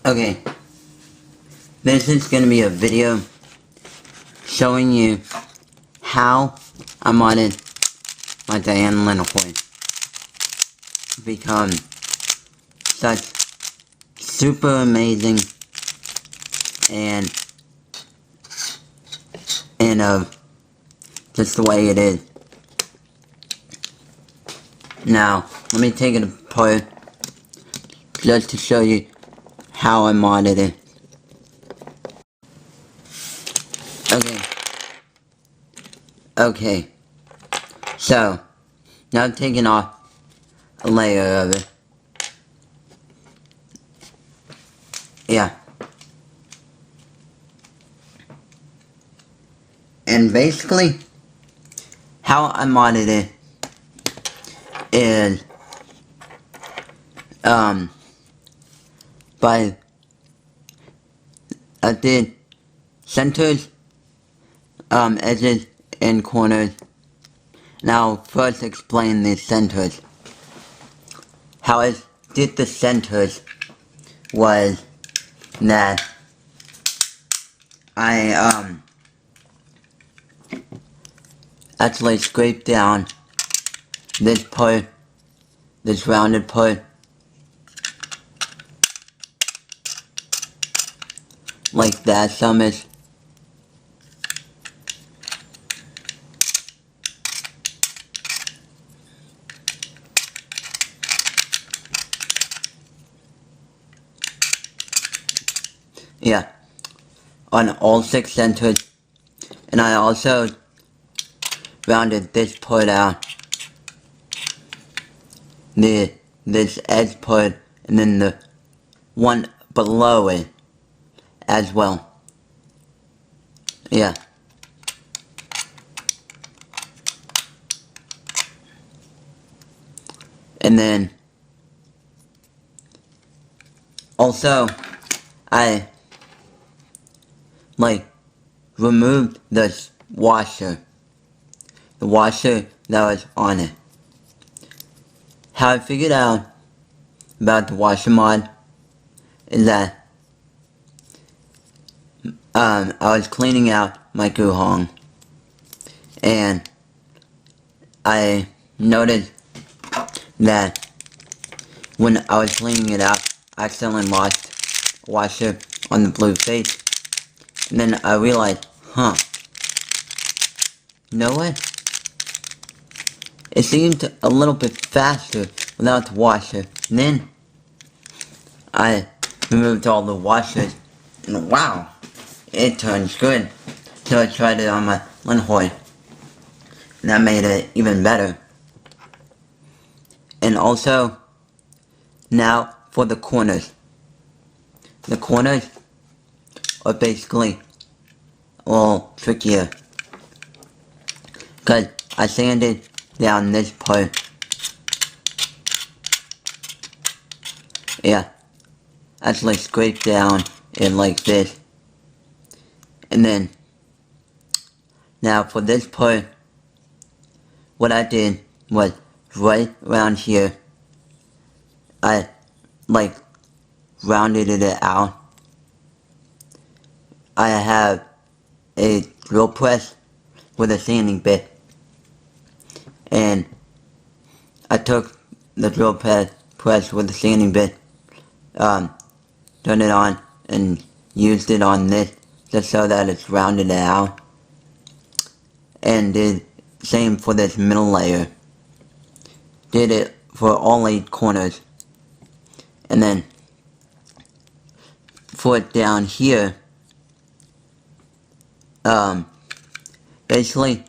Okay, this is going to be a video showing you how I modded my dyan lunhui to become such super amazing and just the way it is. Now, let me take it apart just to show you how I modded it. Okay, so now I'm taking off a layer of it. Yeah. And basically, how I modded it is, I did centers, edges, and corners. Now, first explain the centers. How I did the centers was that I, actually scraped down this part, this rounded part, like that some is. Yeah, on all 6 centers, and I also rounded this part out, this edge part, and then the one below it as well. Yeah. And then also I removed the washer that was on it. How I figured out about the washer mod is that I was cleaning out my guhong, and I noticed that when I was cleaning it out, I accidentally lost a washer on the blue face. And then I realized, you know what? It seemed a little bit faster without the washer. And then I removed all the washers, and wow, it turns good. So I tried it on my lunhui, and that made it even better. And also, now for the corners. The corners are basically a little trickier, because I sanded down this part. Yeah, actually scraped down it like this. And then, now for this part, what I did was right around here, I rounded it out. I have a drill press with a sanding bit, and I took the drill press with the sanding bit, turned it on, and used it on this just so that it's rounded out, and did same for this middle layer. Did it for all 8 corners, and then for it down here, basically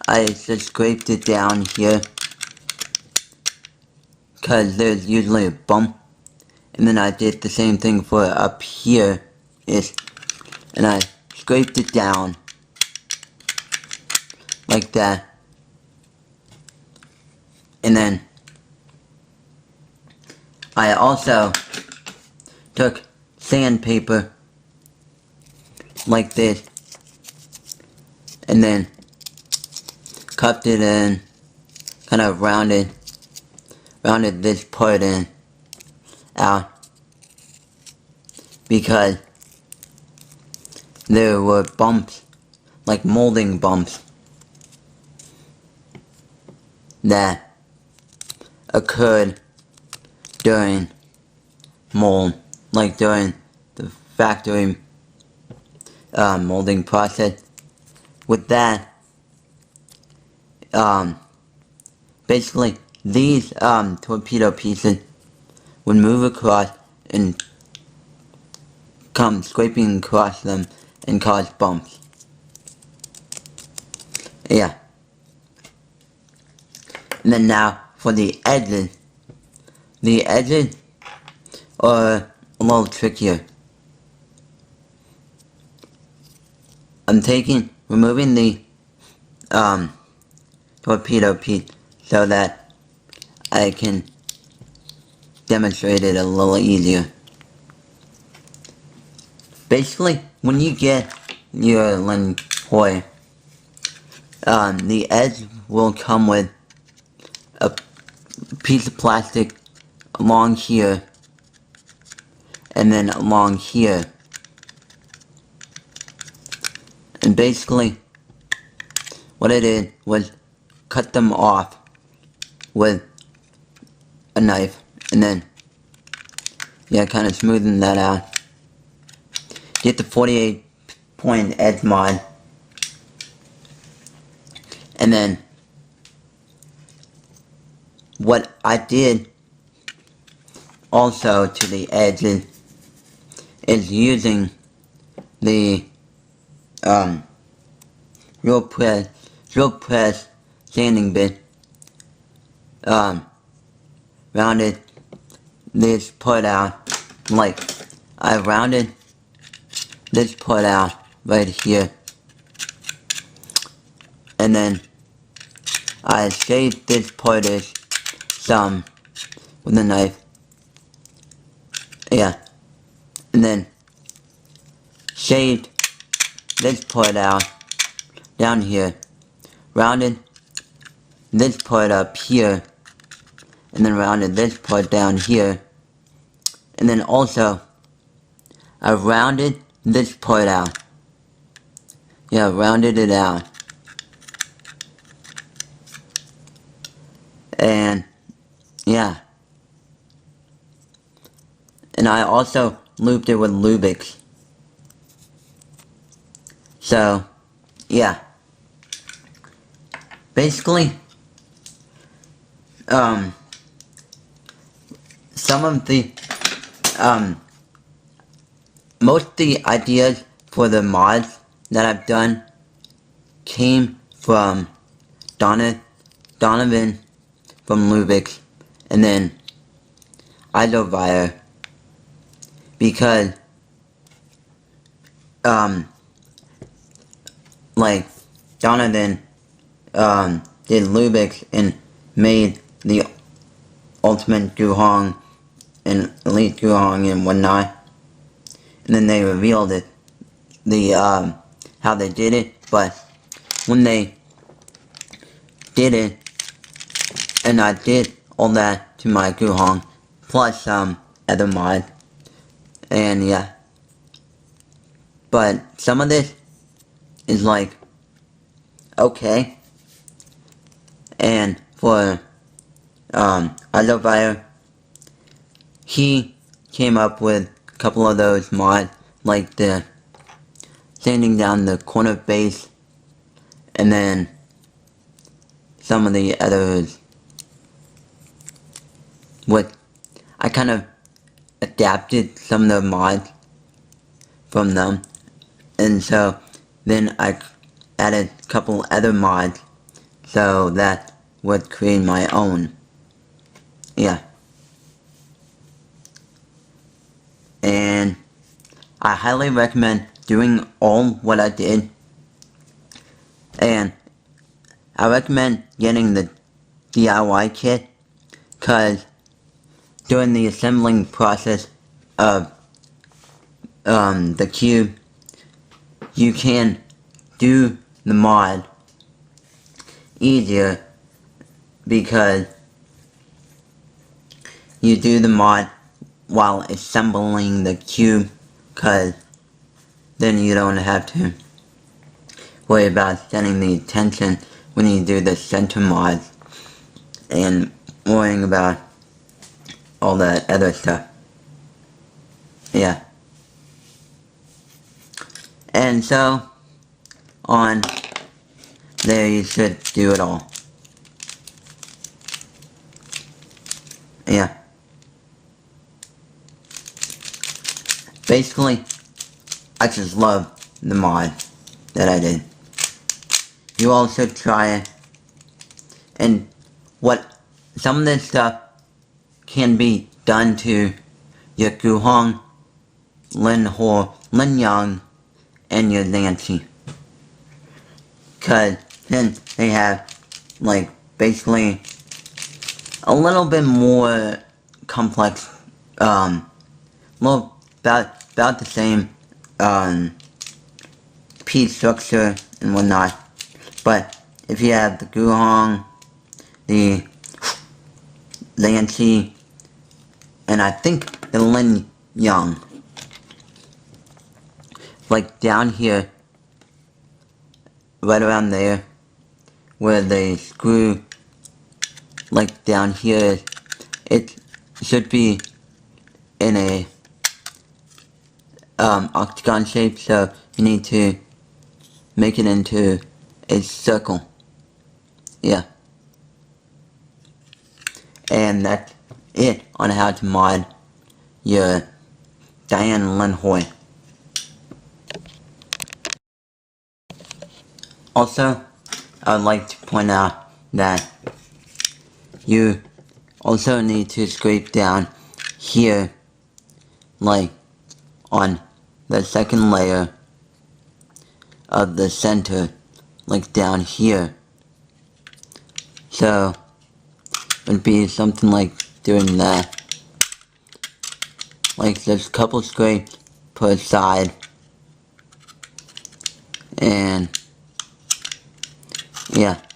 I just scraped it down here, because there's usually a bump, and then I did the same thing for up here, and I scraped it down like that, and then I also took sandpaper like this, and then cupped it in, kind of rounded this part in, out, because there were bumps, like molding bumps, that occurred during mold, like during the factory molding process. With that, basically these torpedo pieces would move across and come scraping across them and cause bumps. Yeah. And then now for the edges. The edges are a little trickier. I'm removing the torpedo piece so that I can demonstrate it a little easier. Basically, when you get your lunhui, the edge will come with a piece of plastic along here and then along here. And basically, what I did was cut them off with a knife, and then, yeah, kind of smoothing that out. Get the 48-point edge mod, and then what I did also to the edges is using the drill press sanding bit, rounded this part out, like I rounded this part out right here, and then I shaved this part-ish some with a knife, yeah, and then shaved this part out down here, rounded this part up here, and then rounded this part down here, and then also I rounded this part out. Yeah, rounded it out. And yeah. And I also looped it with Lubix. So, yeah. Basically, some of the, most of the ideas for the mods that I've done came from Donovan from Lubix, and then Idovire, because like Donovan did Lubix and made the Ultimate Guhong and Elite Guhong and whatnot, and then they revealed it, how they did it. But when they did it, and I did all that to my Guhong, plus some other mods, and yeah. But some of this is like, okay. And for Idovire, he came up with a couple of those mods, like the sanding down the corner base, and then some of the others. I kind of adapted some of the mods from them, and so then I added a couple other mods, so that would create my own. Yeah. And I highly recommend doing all what I did, and I recommend getting the DIY kit, cause during the assembling process of the cube, you can do the mod easier because you do the mod while assembling the cube cause then you don't have to worry about setting the tension when you do the center mods and worrying about all that other stuff. Yeah. And so, on there you should do it all. Yeah. Basically, I just love the mod that I did. You all should try it. And some of this stuff can be done to your Guhong, Lin Ho, Lin Yang, and your Nancy. Cause then they have, like, basically a little bit more complex, well, about the same, piece structure and whatnot. But if you have the Guhong, the Nancy, and I think the Lin Yang, like down here, right around there, where they screw, like down here, it should be in a octagon shape, so you need to make it into a circle. Yeah. And that's it on how to mod your Dyan Lunhui. Also, I would like to point out that you also need to scrape down here, like on the second layer of the center, like down here. So, it would be something like doing that. Like there's a couple scrapes per side. And yeah.